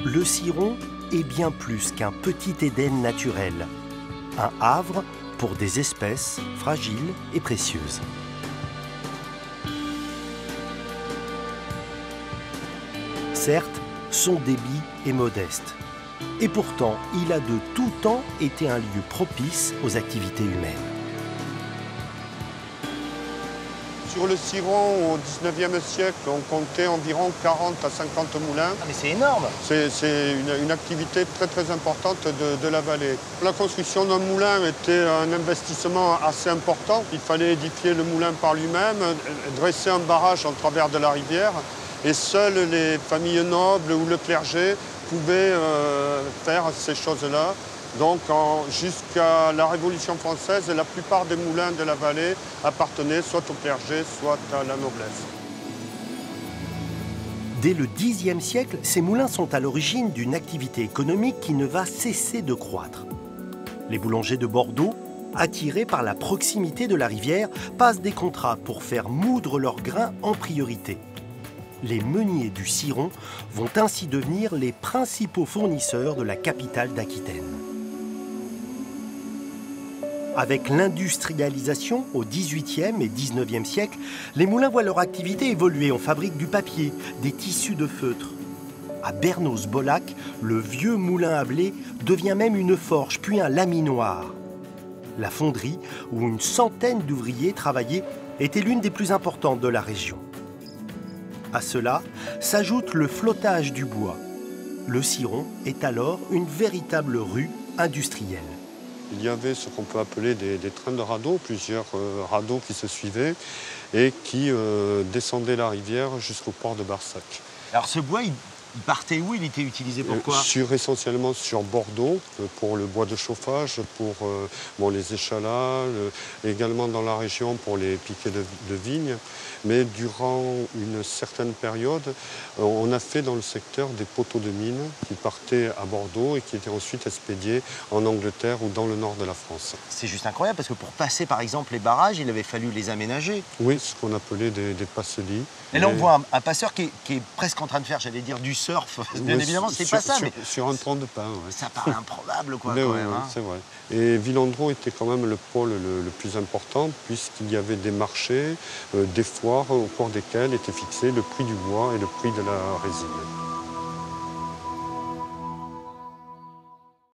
Le Ciron est bien plus qu'un petit Éden naturel, un havre pour des espèces fragiles et précieuses. Certes, son débit est modeste. Et pourtant, il a de tout temps été un lieu propice aux activités humaines. Sur le Ciron, au 19e siècle, on comptait environ 40 à 50 moulins. Ah mais c'est énorme! C'est une activité très importante de la vallée. La construction d'un moulin était un investissement assez important. Il fallait édifier le moulin par lui-même, dresser un barrage en travers de la rivière. Et seules les familles nobles ou le clergé pouvaient faire ces choses-là. Donc jusqu'à la Révolution française, la plupart des moulins de la vallée appartenaient soit au clergé, soit à la noblesse. Dès le Xe siècle, ces moulins sont à l'origine d'une activité économique qui ne va cesser de croître. Les boulangers de Bordeaux, attirés par la proximité de la rivière, passent des contrats pour faire moudre leurs grains en priorité. Les meuniers du Ciron vont ainsi devenir les principaux fournisseurs de la capitale d'Aquitaine. Avec l'industrialisation au XVIIIe et XIXe siècle, les moulins voient leur activité évoluer. On fabrique du papier, des tissus de feutre. À Bernos-Bolac, le vieux moulin à blé devient même une forge, puis un laminoir. La fonderie, où une centaine d'ouvriers travaillaient, était l'une des plus importantes de la région. À cela s'ajoute le flottage du bois. Le Ciron est alors une véritable rue industrielle. Il y avait ce qu'on peut appeler des trains de radeaux, plusieurs radeaux qui se suivaient et qui descendaient la rivière jusqu'au port de Barsac. Alors ce bois, il partait où? Il était utilisé pour quoi? Essentiellement sur Bordeaux, pour le bois de chauffage, pour les échalas, également dans la région pour les piquets de vignes. Mais durant une certaine période, on a fait dans le secteur des poteaux de mine qui partaient à Bordeaux et qui étaient ensuite expédiés en Angleterre ou dans le nord de la France. C'est juste incroyable parce que pour passer par exemple les barrages, il avait fallu les aménager. Oui, ce qu'on appelait des passelis. Et là on voit un passeur qui est presque en train de faire, j'allais dire, du surf. Bien évidemment, c'est pas ça. Sur un tronc de pin, ouais. Ça paraît improbable, quoi, Mais quand oui, même. Hein. C'est vrai. Et Villandreau était quand même le pôle le plus important, puisqu'il y avait des marchés, des foires, au cours desquelles était fixé le prix du bois et le prix de la résine.